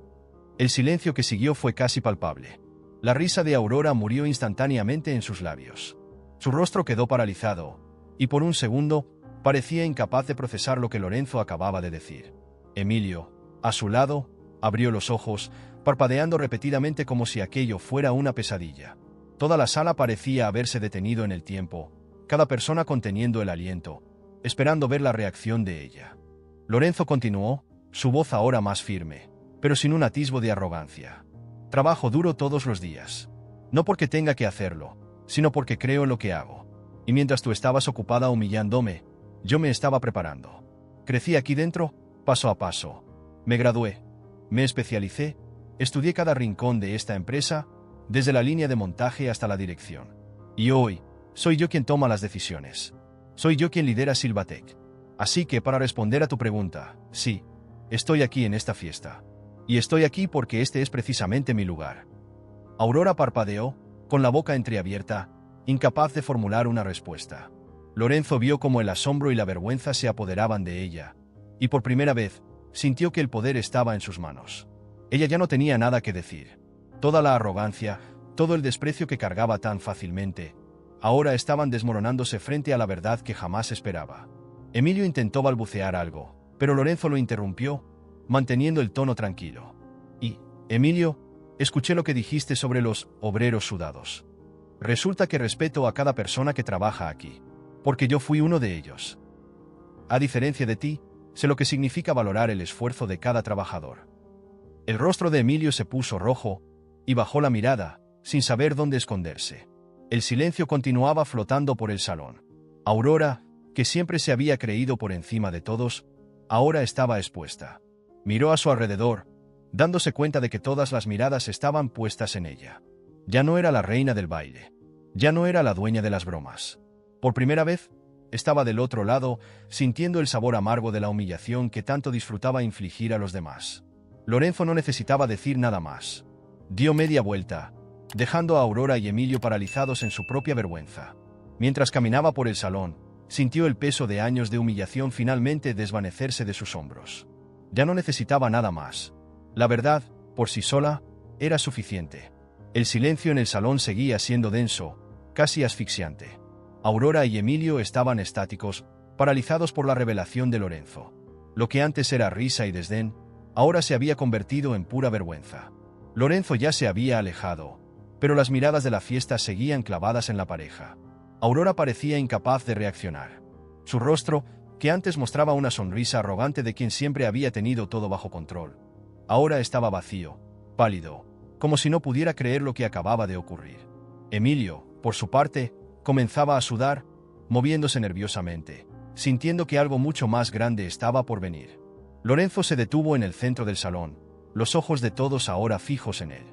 El silencio que siguió fue casi palpable. La risa de Aurora murió instantáneamente en sus labios. Su rostro quedó paralizado, y por un segundo, parecía incapaz de procesar lo que Lorenzo acababa de decir. Emilio, a su lado, abrió los ojos, parpadeando repetidamente como si aquello fuera una pesadilla. Toda la sala parecía haberse detenido en el tiempo, cada persona conteniendo el aliento, esperando ver la reacción de ella. Lorenzo continuó, su voz ahora más firme, pero sin un atisbo de arrogancia. «Trabajo duro todos los días. No porque tenga que hacerlo, sino porque creo en lo que hago. Y mientras tú estabas ocupada humillándome, yo me estaba preparando. Crecí aquí dentro, paso a paso. Me gradué, me especialicé, estudié cada rincón de esta empresa, desde la línea de montaje hasta la dirección. Y hoy, soy yo quien toma las decisiones. Soy yo quien lidera Silvatec. Así que para responder a tu pregunta, sí, estoy aquí en esta fiesta. Y estoy aquí porque este es precisamente mi lugar». Aurora parpadeó, con la boca entreabierta, incapaz de formular una respuesta. Lorenzo vio cómo el asombro y la vergüenza se apoderaban de ella, y por primera vez, sintió que el poder estaba en sus manos. Ella ya no tenía nada que decir. Toda la arrogancia, todo el desprecio que cargaba tan fácilmente, ahora estaban desmoronándose frente a la verdad que jamás esperaba. Emilio intentó balbucear algo, pero Lorenzo lo interrumpió, manteniendo el tono tranquilo. Emilio, escuché lo que dijiste sobre los obreros sudados. Resulta que respeto a cada persona que trabaja aquí, porque yo fui uno de ellos. A diferencia de ti, sé lo que significa valorar el esfuerzo de cada trabajador. El rostro de Emilio se puso rojo y bajó la mirada, sin saber dónde esconderse. El silencio continuaba flotando por el salón. Aurora, que siempre se había creído por encima de todos, ahora estaba expuesta. Miró a su alrededor, dándose cuenta de que todas las miradas estaban puestas en ella. Ya no era la reina del baile. Ya no era la dueña de las bromas. Por primera vez, estaba del otro lado, sintiendo el sabor amargo de la humillación que tanto disfrutaba infligir a los demás. Lorenzo no necesitaba decir nada más. Dio media vuelta, dejando a Aurora y Emilio paralizados en su propia vergüenza. Mientras caminaba por el salón, sintió el peso de años de humillación finalmente desvanecerse de sus hombros. Ya no necesitaba nada más. La verdad, por sí sola, era suficiente. El silencio en el salón seguía siendo denso, casi asfixiante. Aurora y Emilio estaban estáticos, paralizados por la revelación de Lorenzo. Lo que antes era risa y desdén, ahora se había convertido en pura vergüenza. Lorenzo ya se había alejado, pero las miradas de la fiesta seguían clavadas en la pareja. Aurora parecía incapaz de reaccionar. Su rostro, que antes mostraba una sonrisa arrogante de quien siempre había tenido todo bajo control, ahora estaba vacío, pálido, como si no pudiera creer lo que acababa de ocurrir. Emilio, por su parte, comenzaba a sudar, moviéndose nerviosamente, sintiendo que algo mucho más grande estaba por venir. Lorenzo se detuvo en el centro del salón, los ojos de todos ahora fijos en él.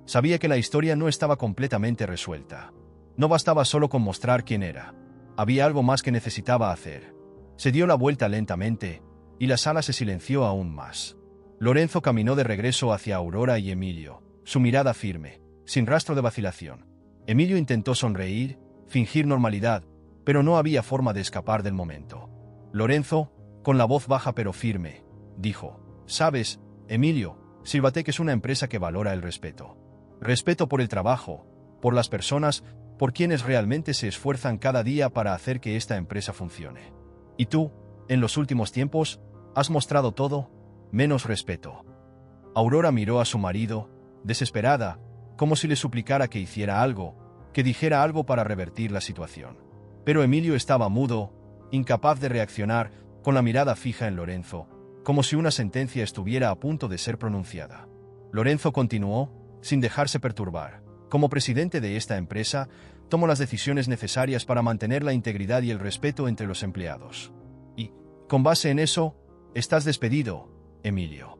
Sabía que la historia no estaba completamente resuelta. No bastaba solo con mostrar quién era. Había algo más que necesitaba hacer. Se dio la vuelta lentamente, y la sala se silenció aún más. Lorenzo caminó de regreso hacia Aurora y Emilio, su mirada firme, sin rastro de vacilación. Emilio intentó sonreír, fingir normalidad, pero no había forma de escapar del momento. Lorenzo, con la voz baja pero firme, dijo: «Sabes, Emilio, Silvatec es una empresa que valora el respeto. Respeto por el trabajo, por las personas, por quienes realmente se esfuerzan cada día para hacer que esta empresa funcione. Y tú, en los últimos tiempos, has mostrado todo, menos respeto». Aurora miró a su marido, desesperada, como si le suplicara que hiciera algo, que dijera algo para revertir la situación. Pero Emilio estaba mudo, incapaz de reaccionar, con la mirada fija en Lorenzo, como si una sentencia estuviera a punto de ser pronunciada. Lorenzo continuó, sin dejarse perturbar: «Como presidente de esta empresa, tomo las decisiones necesarias para mantener la integridad y el respeto entre los empleados. Y, con base en eso, estás despedido, Emilio».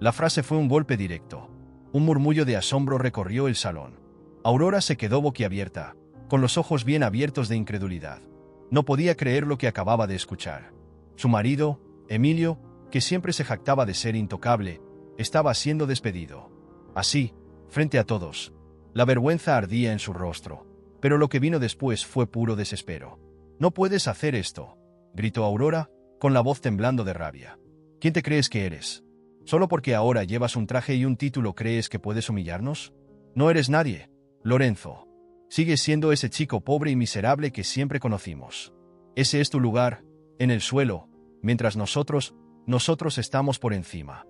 La frase fue un golpe directo. Un murmullo de asombro recorrió el salón. Aurora se quedó boquiabierta, con los ojos bien abiertos de incredulidad. No podía creer lo que acababa de escuchar. Su marido, Emilio, que siempre se jactaba de ser intocable, estaba siendo despedido. Así, frente a todos. La vergüenza ardía en su rostro, pero lo que vino después fue puro desespero. «No puedes hacer esto», gritó Aurora, con la voz temblando de rabia. «¿Quién te crees que eres? ¿Solo porque ahora llevas un traje y un título crees que puedes humillarnos? No eres nadie, Lorenzo. Sigues siendo ese chico pobre y miserable que siempre conocimos. Ese es tu lugar, en el suelo, mientras nosotros estamos por encima».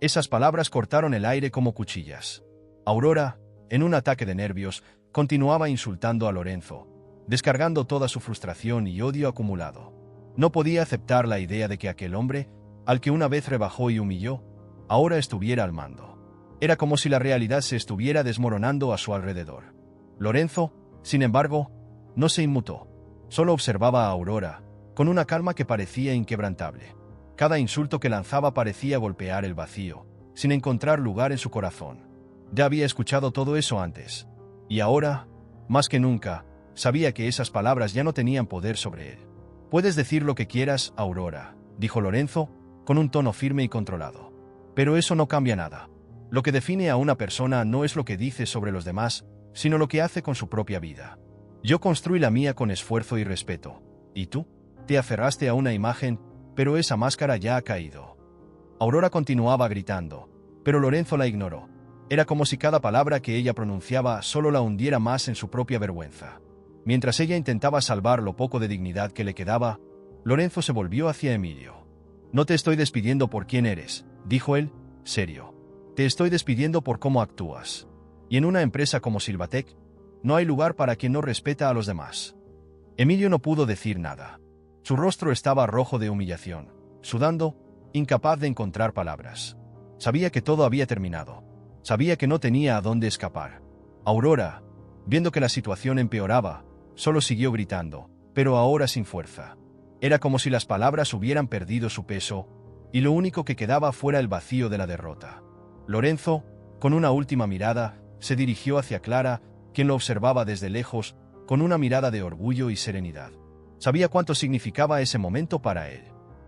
Esas palabras cortaron el aire como cuchillas. Aurora, en un ataque de nervios, continuaba insultando a Lorenzo, descargando toda su frustración y odio acumulado. No podía aceptar la idea de que aquel hombre, al que una vez rebajó y humilló, ahora estuviera al mando. Era como si la realidad se estuviera desmoronando a su alrededor. Lorenzo, sin embargo, no se inmutó. Solo observaba a Aurora, con una calma que parecía inquebrantable. Cada insulto que lanzaba parecía golpear el vacío, sin encontrar lugar en su corazón. Ya había escuchado todo eso antes. Y ahora, más que nunca, sabía que esas palabras ya no tenían poder sobre él. «Puedes decir lo que quieras, Aurora», dijo Lorenzo, con un tono firme y controlado. «Pero eso no cambia nada. Lo que define a una persona no es lo que dice sobre los demás, sino lo que hace con su propia vida. Yo construí la mía con esfuerzo y respeto. ¿Y tú? Te aferraste a una imagen, pero esa máscara ya ha caído. Aurora continuaba gritando, pero Lorenzo la ignoró. Era como si cada palabra que ella pronunciaba solo la hundiera más en su propia vergüenza. Mientras ella intentaba salvar lo poco de dignidad que le quedaba, Lorenzo se volvió hacia Emilio. «No te estoy despidiendo por quién eres», dijo él, serio. «Te estoy despidiendo por cómo actúas. Y en una empresa como Silvatec, no hay lugar para quien no respeta a los demás». Emilio no pudo decir nada. Su rostro estaba rojo de humillación, sudando, incapaz de encontrar palabras. Sabía que todo había terminado. Sabía que no tenía a dónde escapar. Aurora, viendo que la situación empeoraba, solo siguió gritando, pero ahora sin fuerza. Era como si las palabras hubieran perdido su peso, y lo único que quedaba fuera el vacío de la derrota. Lorenzo, con una última mirada, se dirigió hacia Clara, quien lo observaba desde lejos, con una mirada de orgullo y serenidad. Sabía cuánto significaba ese momento para él.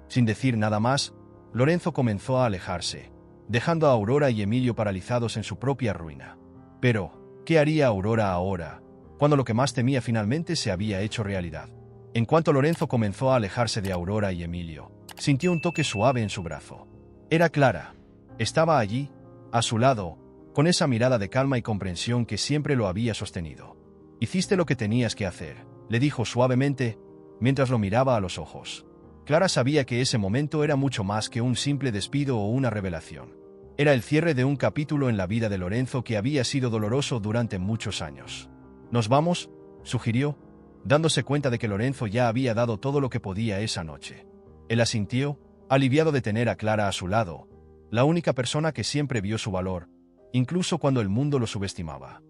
Sin decir nada más, Lorenzo comenzó a alejarse, dejando a Aurora y Emilio paralizados en su propia ruina. Pero, ¿qué haría Aurora ahora, cuando lo que más temía finalmente se había hecho realidad? En cuanto Lorenzo comenzó a alejarse de Aurora y Emilio, sintió un toque suave en su brazo. Era Clara. Estaba allí, a su lado, con esa mirada de calma y comprensión que siempre lo había sostenido. «Hiciste lo que tenías que hacer», le dijo suavemente, mientras lo miraba a los ojos. Clara sabía que ese momento era mucho más que un simple despido o una revelación. Era el cierre de un capítulo en la vida de Lorenzo que había sido doloroso durante muchos años. «¿Nos vamos?», sugirió, dándose cuenta de que Lorenzo ya había dado todo lo que podía esa noche. Él asintió, aliviado de tener a Clara a su lado, la única persona que siempre vio su valor, incluso cuando el mundo lo subestimaba.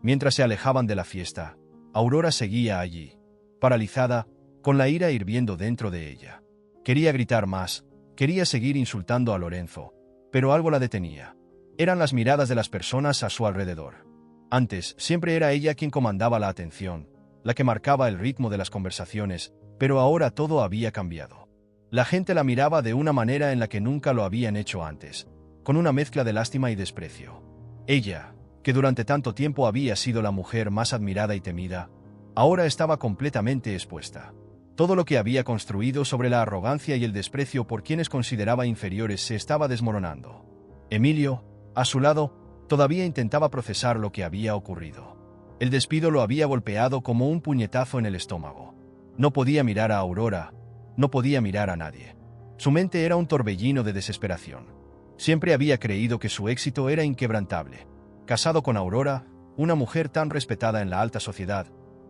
Mientras se alejaban de la fiesta, Aurora seguía allí, paralizada, con la ira hirviendo dentro de ella. Quería gritar más, quería seguir insultando a Lorenzo, pero algo la detenía. Eran las miradas de las personas a su alrededor. Antes, siempre era ella quien comandaba la atención, la que marcaba el ritmo de las conversaciones, pero ahora todo había cambiado. La gente la miraba de una manera en la que nunca lo habían hecho antes, con una mezcla de lástima y desprecio. Ella, que durante tanto tiempo había sido la mujer más admirada y temida, ahora estaba completamente expuesta. Todo lo que había construido sobre la arrogancia y el desprecio por quienes consideraba inferiores se estaba desmoronando. Emilio, a su lado, todavía intentaba procesar lo que había ocurrido. El despido lo había golpeado como un puñetazo en el estómago. No podía mirar a Aurora, no podía mirar a nadie. Su mente era un torbellino de desesperación. Siempre había creído que su éxito era inquebrantable. Casado con Aurora, una mujer tan respetada en la alta sociedad,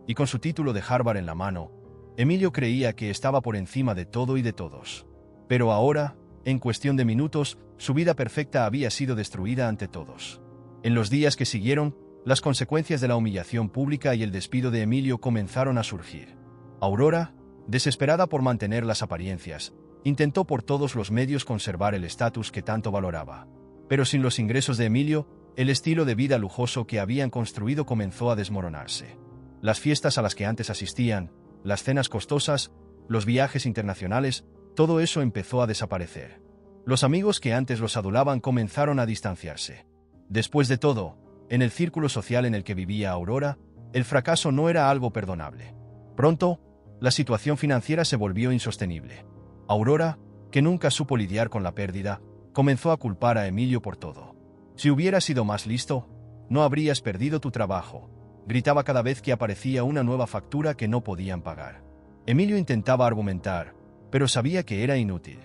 y con su título de Harvard en la mano, Emilio creía que estaba por encima de todo y de todos. Pero ahora, en cuestión de minutos, su vida perfecta había sido destruida ante todos. En los días que siguieron, las consecuencias de la humillación pública y el despido de Emilio comenzaron a surgir. Aurora, desesperada por mantener las apariencias, intentó por todos los medios conservar el estatus que tanto valoraba. Pero sin los ingresos de Emilio, el estilo de vida lujoso que habían construido comenzó a desmoronarse. Las fiestas a las que antes asistían, las cenas costosas, los viajes internacionales, todo eso empezó a desaparecer. Los amigos que antes los adulaban comenzaron a distanciarse. Después de todo, en el círculo social en el que vivía Aurora, el fracaso no era algo perdonable. Pronto, la situación financiera se volvió insostenible. Aurora, que nunca supo lidiar con la pérdida, comenzó a culpar a Emilio por todo. «Si hubieras sido más listo, no habrías perdido tu trabajo», gritaba cada vez que aparecía una nueva factura que no podían pagar. Emilio intentaba argumentar, pero sabía que era inútil.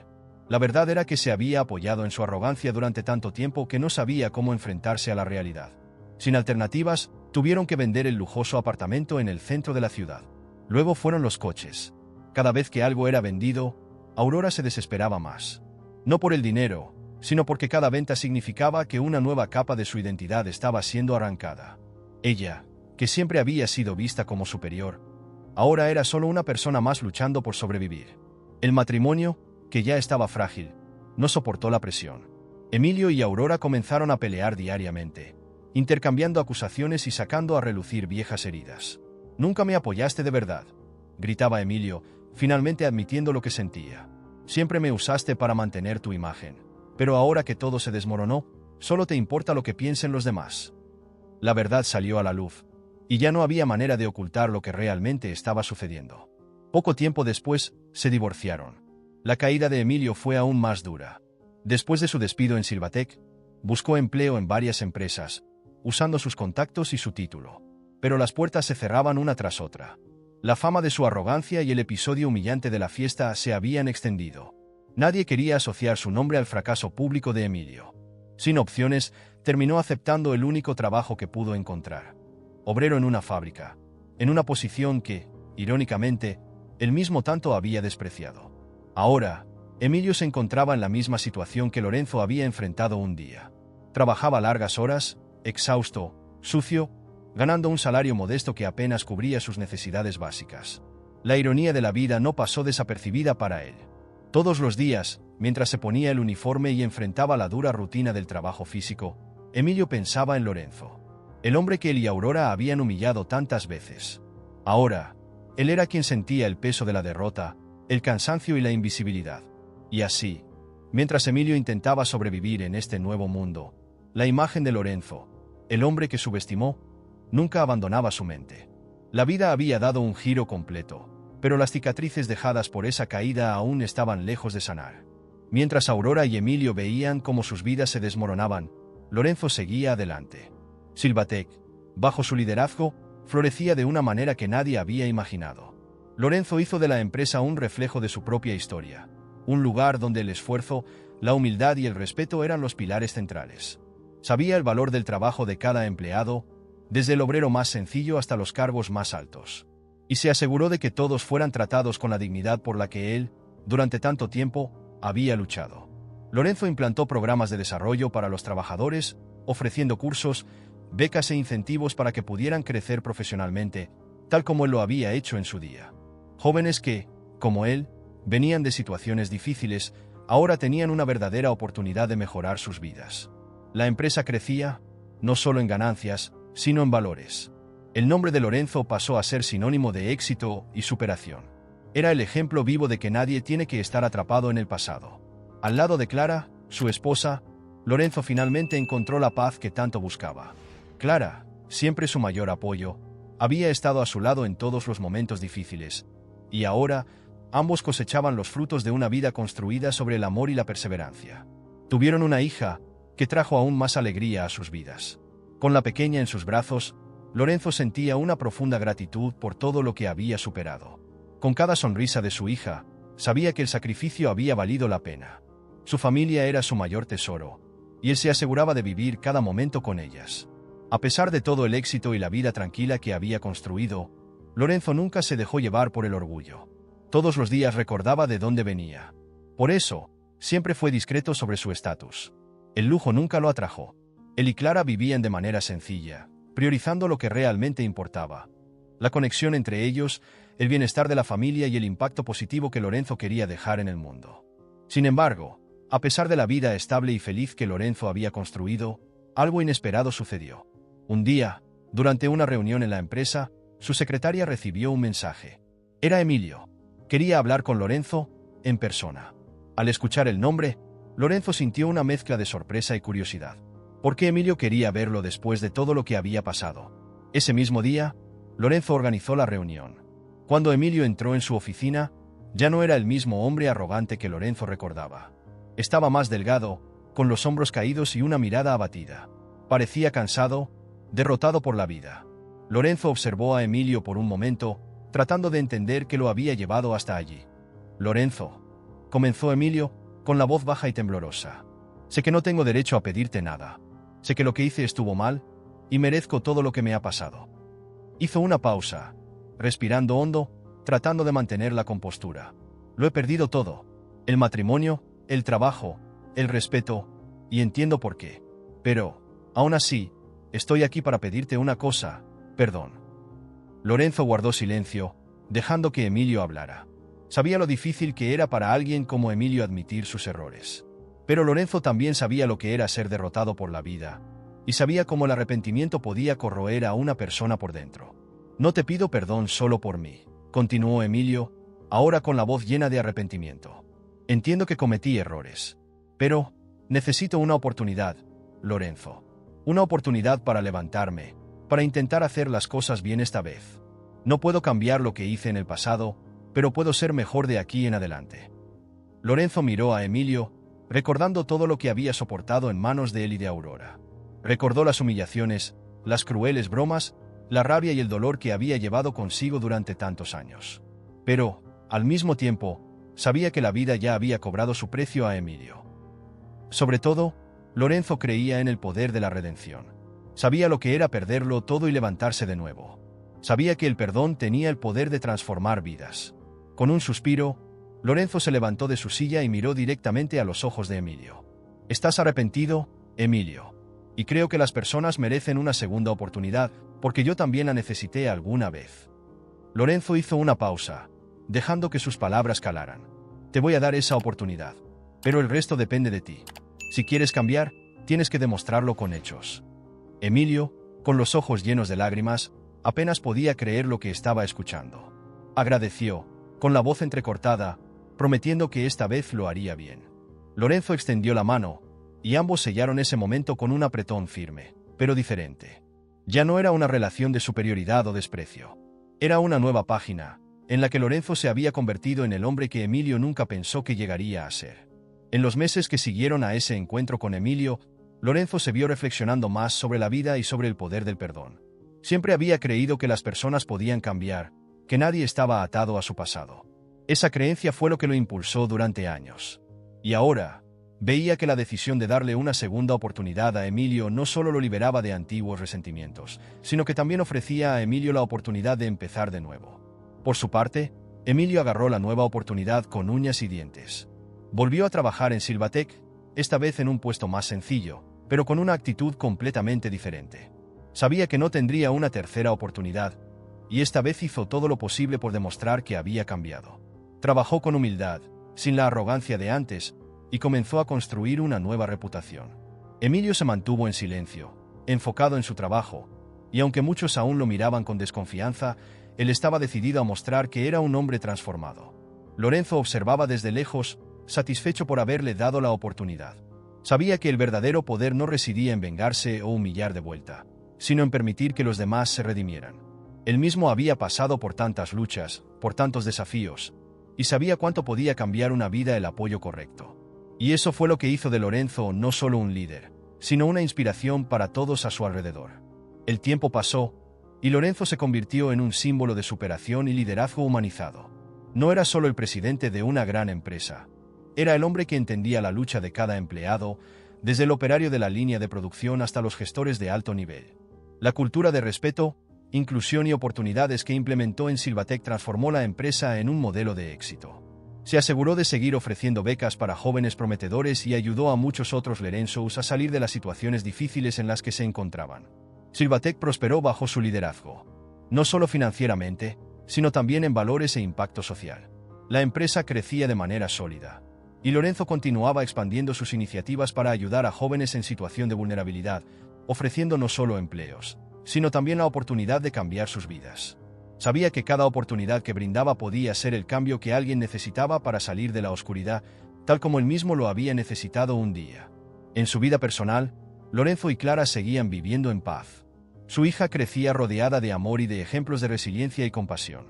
La verdad era que se había apoyado en su arrogancia durante tanto tiempo que no sabía cómo enfrentarse a la realidad. Sin alternativas, tuvieron que vender el lujoso apartamento en el centro de la ciudad. Luego fueron los coches. Cada vez que algo era vendido, Aurora se desesperaba más. No por el dinero, sino porque cada venta significaba que una nueva capa de su identidad estaba siendo arrancada. Ella, que siempre había sido vista como superior, ahora era solo una persona más luchando por sobrevivir. El matrimonio, que ya estaba frágil, no soportó la presión. Emilio y Aurora comenzaron a pelear diariamente, intercambiando acusaciones y sacando a relucir viejas heridas. «Nunca me apoyaste de verdad», gritaba Emilio, finalmente admitiendo lo que sentía. «Siempre me usaste para mantener tu imagen, pero ahora que todo se desmoronó, solo te importa lo que piensen los demás». La verdad salió a la luz, y ya no había manera de ocultar lo que realmente estaba sucediendo. Poco tiempo después, se divorciaron. La caída de Emilio fue aún más dura. Después de su despido en Silvatec, buscó empleo en varias empresas, usando sus contactos y su título. Pero las puertas se cerraban una tras otra. La fama de su arrogancia y el episodio humillante de la fiesta se habían extendido. Nadie quería asociar su nombre al fracaso público de Emilio. Sin opciones, terminó aceptando el único trabajo que pudo encontrar. Obrero en una fábrica, en una posición que, irónicamente, él mismo tanto había despreciado. Ahora, Emilio se encontraba en la misma situación que Lorenzo había enfrentado un día. Trabajaba largas horas, exhausto, sucio, ganando un salario modesto que apenas cubría sus necesidades básicas. La ironía de la vida no pasó desapercibida para él. Todos los días, mientras se ponía el uniforme y enfrentaba la dura rutina del trabajo físico, Emilio pensaba en Lorenzo, el hombre que él y Aurora habían humillado tantas veces. Ahora, él era quien sentía el peso de la derrota, el cansancio y la invisibilidad. Y así, mientras Emilio intentaba sobrevivir en este nuevo mundo, la imagen de Lorenzo, el hombre que subestimó, nunca abandonaba su mente. La vida había dado un giro completo, pero las cicatrices dejadas por esa caída aún estaban lejos de sanar. Mientras Aurora y Emilio veían cómo sus vidas se desmoronaban, Lorenzo seguía adelante. Silvatec, bajo su liderazgo, florecía de una manera que nadie había imaginado. Lorenzo hizo de la empresa un reflejo de su propia historia, un lugar donde el esfuerzo, la humildad y el respeto eran los pilares centrales. Sabía el valor del trabajo de cada empleado, desde el obrero más sencillo hasta los cargos más altos. Y se aseguró de que todos fueran tratados con la dignidad por la que él, durante tanto tiempo, había luchado. Lorenzo implantó programas de desarrollo para los trabajadores, ofreciendo cursos, becas e incentivos para que pudieran crecer profesionalmente, tal como él lo había hecho en su día. Jóvenes que, como él, venían de situaciones difíciles, ahora tenían una verdadera oportunidad de mejorar sus vidas. La empresa crecía, no solo en ganancias, sino en valores. El nombre de Lorenzo pasó a ser sinónimo de éxito y superación. Era el ejemplo vivo de que nadie tiene que estar atrapado en el pasado. Al lado de Clara, su esposa, Lorenzo finalmente encontró la paz que tanto buscaba. Clara, siempre su mayor apoyo, había estado a su lado en todos los momentos difíciles, y ahora, ambos cosechaban los frutos de una vida construida sobre el amor y la perseverancia. Tuvieron una hija, que trajo aún más alegría a sus vidas. Con la pequeña en sus brazos, Lorenzo sentía una profunda gratitud por todo lo que había superado. Con cada sonrisa de su hija, sabía que el sacrificio había valido la pena. Su familia era su mayor tesoro, y él se aseguraba de vivir cada momento con ellas. A pesar de todo el éxito y la vida tranquila que había construido, Lorenzo nunca se dejó llevar por el orgullo. Todos los días recordaba de dónde venía. Por eso, siempre fue discreto sobre su estatus. El lujo nunca lo atrajo. Él y Clara vivían de manera sencilla, priorizando lo que realmente importaba: la conexión entre ellos, el bienestar de la familia y el impacto positivo que Lorenzo quería dejar en el mundo. Sin embargo, a pesar de la vida estable y feliz que Lorenzo había construido, algo inesperado sucedió. Un día, durante una reunión en la empresa, su secretaria recibió un mensaje. Era Emilio. Quería hablar con Lorenzo, en persona. Al escuchar el nombre, Lorenzo sintió una mezcla de sorpresa y curiosidad. ¿Por qué Emilio quería verlo después de todo lo que había pasado? Ese mismo día, Lorenzo organizó la reunión. Cuando Emilio entró en su oficina, ya no era el mismo hombre arrogante que Lorenzo recordaba. Estaba más delgado, con los hombros caídos y una mirada abatida. Parecía cansado, derrotado por la vida. Lorenzo observó a Emilio por un momento, tratando de entender qué lo había llevado hasta allí. «Lorenzo», comenzó Emilio, con la voz baja y temblorosa. «Sé que no tengo derecho a pedirte nada. Sé que lo que hice estuvo mal, y merezco todo lo que me ha pasado». Hizo una pausa, respirando hondo, tratando de mantener la compostura. «Lo he perdido todo. El matrimonio, el trabajo, el respeto, y entiendo por qué. Pero, aún así, estoy aquí para pedirte una cosa: perdón». Lorenzo guardó silencio, dejando que Emilio hablara. Sabía lo difícil que era para alguien como Emilio admitir sus errores. Pero Lorenzo también sabía lo que era ser derrotado por la vida, y sabía cómo el arrepentimiento podía corroer a una persona por dentro. «No te pido perdón solo por mí», continuó Emilio, ahora con la voz llena de arrepentimiento. «Entiendo que cometí errores. Pero necesito una oportunidad, Lorenzo. Una oportunidad para levantarme, para intentar hacer las cosas bien esta vez. No puedo cambiar lo que hice en el pasado, pero puedo ser mejor de aquí en adelante». Lorenzo miró a Emilio, recordando todo lo que había soportado en manos de él y de Aurora. Recordó las humillaciones, las crueles bromas, la rabia y el dolor que había llevado consigo durante tantos años. Pero, al mismo tiempo, sabía que la vida ya había cobrado su precio a Emilio. Sobre todo, Lorenzo creía en el poder de la redención. Sabía lo que era perderlo todo y levantarse de nuevo. Sabía que el perdón tenía el poder de transformar vidas. Con un suspiro, Lorenzo se levantó de su silla y miró directamente a los ojos de Emilio. «¿Estás arrepentido, Emilio? Y creo que las personas merecen una segunda oportunidad, porque yo también la necesité alguna vez». Lorenzo hizo una pausa, dejando que sus palabras calaran. «Te voy a dar esa oportunidad, pero el resto depende de ti. Si quieres cambiar, tienes que demostrarlo con hechos». Emilio, con los ojos llenos de lágrimas, apenas podía creer lo que estaba escuchando. Agradeció, con la voz entrecortada, prometiendo que esta vez lo haría bien. Lorenzo extendió la mano, y ambos sellaron ese momento con un apretón firme, pero diferente. Ya no era una relación de superioridad o desprecio. Era una nueva página, en la que Lorenzo se había convertido en el hombre que Emilio nunca pensó que llegaría a ser. En los meses que siguieron a ese encuentro con Emilio, Lorenzo se vio reflexionando más sobre la vida y sobre el poder del perdón. Siempre había creído que las personas podían cambiar, que nadie estaba atado a su pasado. Esa creencia fue lo que lo impulsó durante años. Y ahora, veía que la decisión de darle una segunda oportunidad a Emilio no solo lo liberaba de antiguos resentimientos, sino que también ofrecía a Emilio la oportunidad de empezar de nuevo. Por su parte, Emilio agarró la nueva oportunidad con uñas y dientes. Volvió a trabajar en Silvatec, esta vez en un puesto más sencillo, pero con una actitud completamente diferente. Sabía que no tendría una tercera oportunidad, y esta vez hizo todo lo posible por demostrar que había cambiado. Trabajó con humildad, sin la arrogancia de antes, y comenzó a construir una nueva reputación. Emilio se mantuvo en silencio, enfocado en su trabajo, y aunque muchos aún lo miraban con desconfianza, él estaba decidido a mostrar que era un hombre transformado. Lorenzo observaba desde lejos, satisfecho por haberle dado la oportunidad. Sabía que el verdadero poder no residía en vengarse o humillar de vuelta, sino en permitir que los demás se redimieran. Él mismo había pasado por tantas luchas, por tantos desafíos, y sabía cuánto podía cambiar una vida el apoyo correcto. Y eso fue lo que hizo de Lorenzo no solo un líder, sino una inspiración para todos a su alrededor. El tiempo pasó, y Lorenzo se convirtió en un símbolo de superación y liderazgo humanizado. No era solo el presidente de una gran empresa. Era el hombre que entendía la lucha de cada empleado, desde el operario de la línea de producción hasta los gestores de alto nivel. La cultura de respeto, inclusión y oportunidades que implementó en Silvatec transformó la empresa en un modelo de éxito. Se aseguró de seguir ofreciendo becas para jóvenes prometedores y ayudó a muchos otros Lorenzos a salir de las situaciones difíciles en las que se encontraban. Silvatec prosperó bajo su liderazgo, no solo financieramente, sino también en valores e impacto social. La empresa crecía de manera sólida, y Lorenzo continuaba expandiendo sus iniciativas para ayudar a jóvenes en situación de vulnerabilidad, ofreciendo no solo empleos, sino también la oportunidad de cambiar sus vidas. Sabía que cada oportunidad que brindaba podía ser el cambio que alguien necesitaba para salir de la oscuridad, tal como él mismo lo había necesitado un día. En su vida personal, Lorenzo y Clara seguían viviendo en paz. Su hija crecía rodeada de amor y de ejemplos de resiliencia y compasión.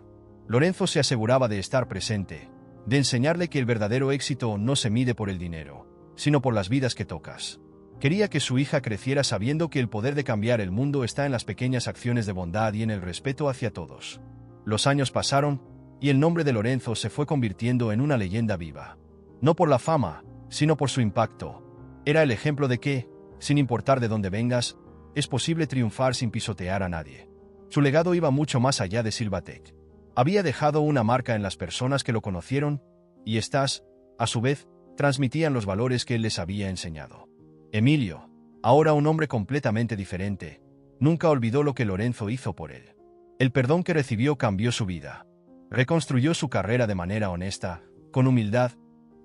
Lorenzo se aseguraba de estar presente, de enseñarle que el verdadero éxito no se mide por el dinero, sino por las vidas que tocas. Quería que su hija creciera sabiendo que el poder de cambiar el mundo está en las pequeñas acciones de bondad y en el respeto hacia todos. Los años pasaron, y el nombre de Lorenzo se fue convirtiendo en una leyenda viva. No por la fama, sino por su impacto. Era el ejemplo de que, sin importar de dónde vengas, es posible triunfar sin pisotear a nadie. Su legado iba mucho más allá de Silvatec. Había dejado una marca en las personas que lo conocieron, y éstas, a su vez, transmitían los valores que él les había enseñado. Emilio, ahora un hombre completamente diferente, nunca olvidó lo que Lorenzo hizo por él. El perdón que recibió cambió su vida. Reconstruyó su carrera de manera honesta, con humildad,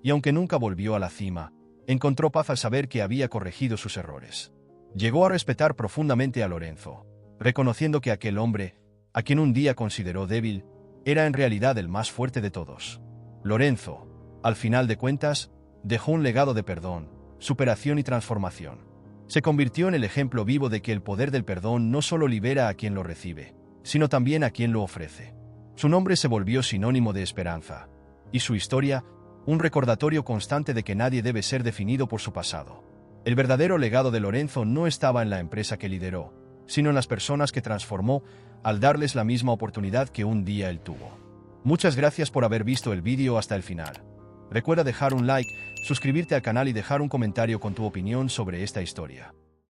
y aunque nunca volvió a la cima, encontró paz al saber que había corregido sus errores. Llegó a respetar profundamente a Lorenzo, reconociendo que aquel hombre, a quien un día consideró débil, era en realidad el más fuerte de todos. Lorenzo, al final de cuentas, dejó un legado de perdón, superación y transformación. Se convirtió en el ejemplo vivo de que el poder del perdón no solo libera a quien lo recibe, sino también a quien lo ofrece. Su nombre se volvió sinónimo de esperanza, y su historia, un recordatorio constante de que nadie debe ser definido por su pasado. El verdadero legado de Lorenzo no estaba en la empresa que lideró, sino en las personas que transformó al darles la misma oportunidad que un día él tuvo. Muchas gracias por haber visto el vídeo hasta el final. Recuerda dejar un like, suscribirte al canal y dejar un comentario con tu opinión sobre esta historia.